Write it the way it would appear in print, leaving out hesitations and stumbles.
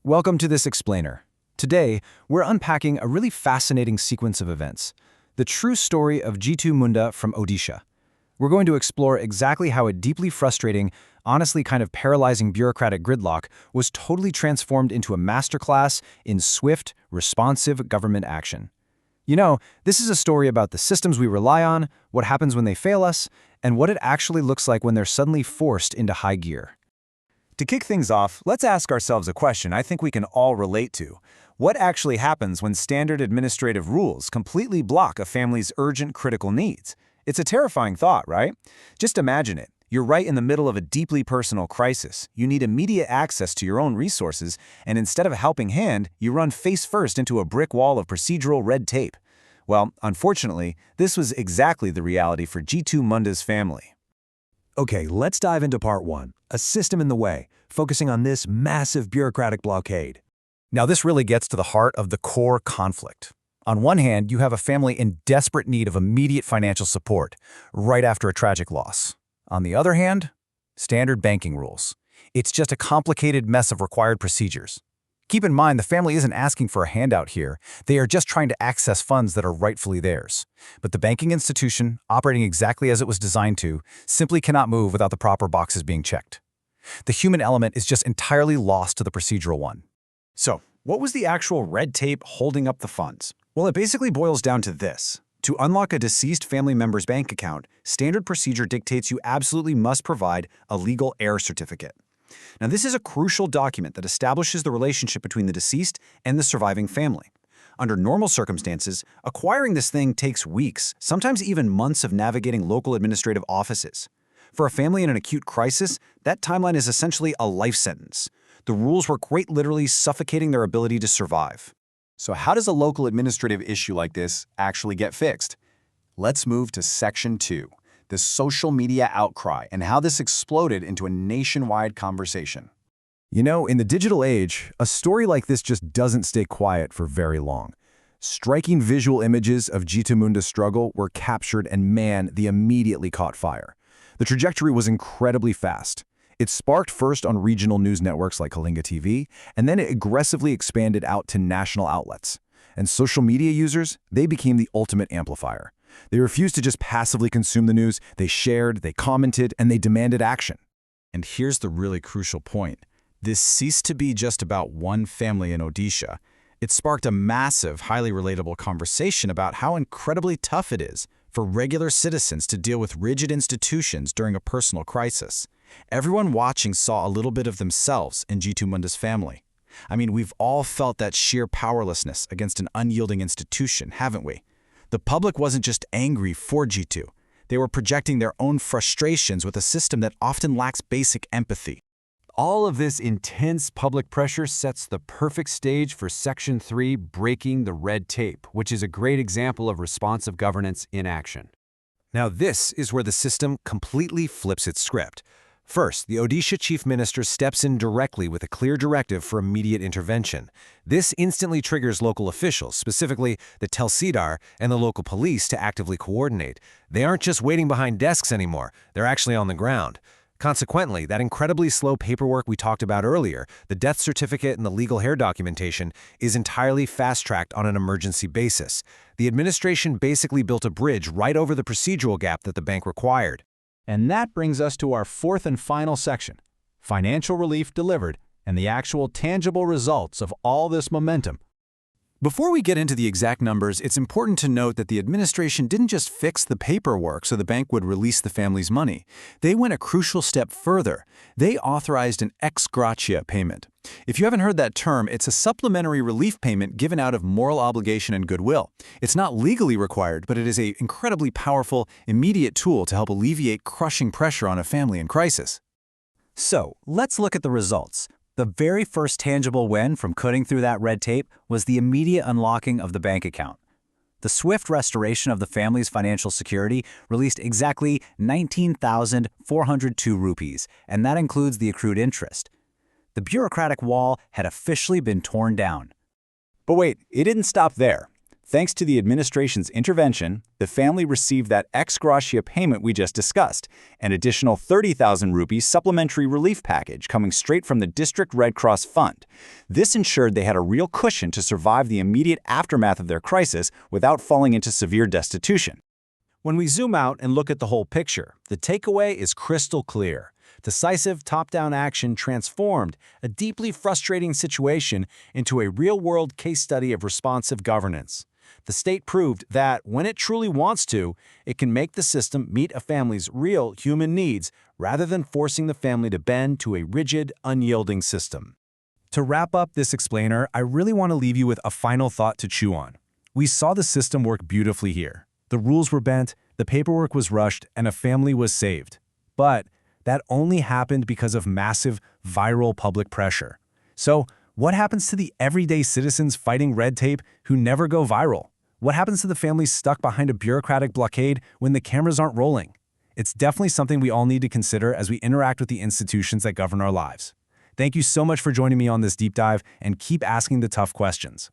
Welcome to this explainer. Today, we're unpacking a really fascinating sequence of events, the true story of Jitu Munda from Odisha. We're going to explore exactly how a deeply frustrating, honestly kind of paralyzing bureaucratic gridlock was totally transformed into a masterclass in swift, responsive government action. You know, this is a story about the systems we rely on, what happens when they fail us, and what it actually looks like when they're suddenly forced into high gear. To kick things off, let's ask ourselves a question I think we can all relate to. What actually happens when standard administrative rules completely block a family's urgent critical needs? It's a terrifying thought, right? Just imagine it. You're right in the middle of a deeply personal crisis. You need immediate access to your own resources, and instead of a helping hand, you run face first into a brick wall of procedural red tape. Well, unfortunately, this was exactly the reality for Jitu Munda's family. Okay, let's dive into part one, a system in the way, focusing on this massive bureaucratic blockade. Now, this really gets to the heart of the core conflict. On one hand, you have a family in desperate need of immediate financial support, right after a tragic loss. On the other hand, standard banking rules. It's just a complicated mess of required procedures. Keep in mind, the family isn't asking for a handout here. They are just trying to access funds that are rightfully theirs. But the banking institution, operating exactly as it was designed to, simply cannot move without the proper boxes being checked. The human element is just entirely lost to the procedural one. So, what was the actual red tape holding up the funds? Well, it basically boils down to this. To unlock a deceased family member's bank account, standard procedure dictates you absolutely must provide a legal heir certificate. Now, this is a crucial document that establishes the relationship between the deceased and the surviving family. Under normal circumstances, acquiring this thing takes weeks, sometimes even months of navigating local administrative offices. For a family in an acute crisis, that timeline is essentially a life sentence. The rules were quite literally suffocating their ability to survive. So how does a local administrative issue like this actually get fixed? Let's move to Section 2, the social media outcry and how this exploded into a nationwide conversation. You know, in the digital age, a story like this just doesn't stay quiet for very long. Striking visual images of Jitu Munda's struggle were captured and man, they immediately caught fire. The trajectory was incredibly fast. It sparked first on regional news networks like Kalinga TV, and then it aggressively expanded out to national outlets. And social media users, they became the ultimate amplifier. They refused to just passively consume the news, they shared, they commented, and they demanded action. And here's the really crucial point. This ceased to be just about one family in Odisha. It sparked a massive, highly relatable conversation about how incredibly tough it is for regular citizens to deal with rigid institutions during a personal crisis. Everyone watching saw a little bit of themselves in Jitu Munda's family. I mean, we've all felt that sheer powerlessness against an unyielding institution, haven't we? The public wasn't just angry for Jitu. They were projecting their own frustrations with a system that often lacks basic empathy. All of this intense public pressure sets the perfect stage for Section 3, breaking the red tape, which is a great example of responsive governance in action. Now, this is where the system completely flips its script. First, the Odisha chief minister steps in directly with a clear directive for immediate intervention. This instantly triggers local officials, specifically the Tehsildar and the local police, to actively coordinate. They aren't just waiting behind desks anymore, they're actually on the ground. Consequently, that incredibly slow paperwork we talked about earlier, the death certificate and the legal heir documentation, is entirely fast-tracked on an emergency basis. The administration basically built a bridge right over the procedural gap that the bank required. And that brings us to our fourth and final section, financial relief delivered and the actual tangible results of all this momentum. Before we get into the exact numbers, it's important to note that the administration didn't just fix the paperwork so the bank would release the family's money. They went a crucial step further. They authorized an ex gratia payment. If you haven't heard that term, it's a supplementary relief payment given out of moral obligation and goodwill. It's not legally required, but it is an incredibly powerful, immediate tool to help alleviate crushing pressure on a family in crisis. So, let's look at the results. The very first tangible win from cutting through that red tape was the immediate unlocking of the bank account. The swift restoration of the family's financial security released exactly 19,402 rupees, and that includes the accrued interest. The bureaucratic wall had officially been torn down. But wait, it didn't stop there. Thanks to the administration's intervention, the family received that ex gratia payment we just discussed, an additional 30,000 rupees supplementary relief package coming straight from the District Red Cross Fund. This ensured they had a real cushion to survive the immediate aftermath of their crisis without falling into severe destitution. When we zoom out and look at the whole picture, the takeaway is crystal clear. Decisive top-down action transformed a deeply frustrating situation into a real-world case study of responsive governance. The state proved that, when it truly wants to, it can make the system meet a family's real human needs rather than forcing the family to bend to a rigid, unyielding system. To wrap up this explainer, I really want to leave you with a final thought to chew on. We saw the system work beautifully here. The rules were bent, the paperwork was rushed, and a family was saved. But that only happened because of massive, viral public pressure. So, what happens to the everyday citizens fighting red tape who never go viral? What happens to the families stuck behind a bureaucratic blockade when the cameras aren't rolling? It's definitely something we all need to consider as we interact with the institutions that govern our lives. Thank you so much for joining me on this deep dive, and keep asking the tough questions.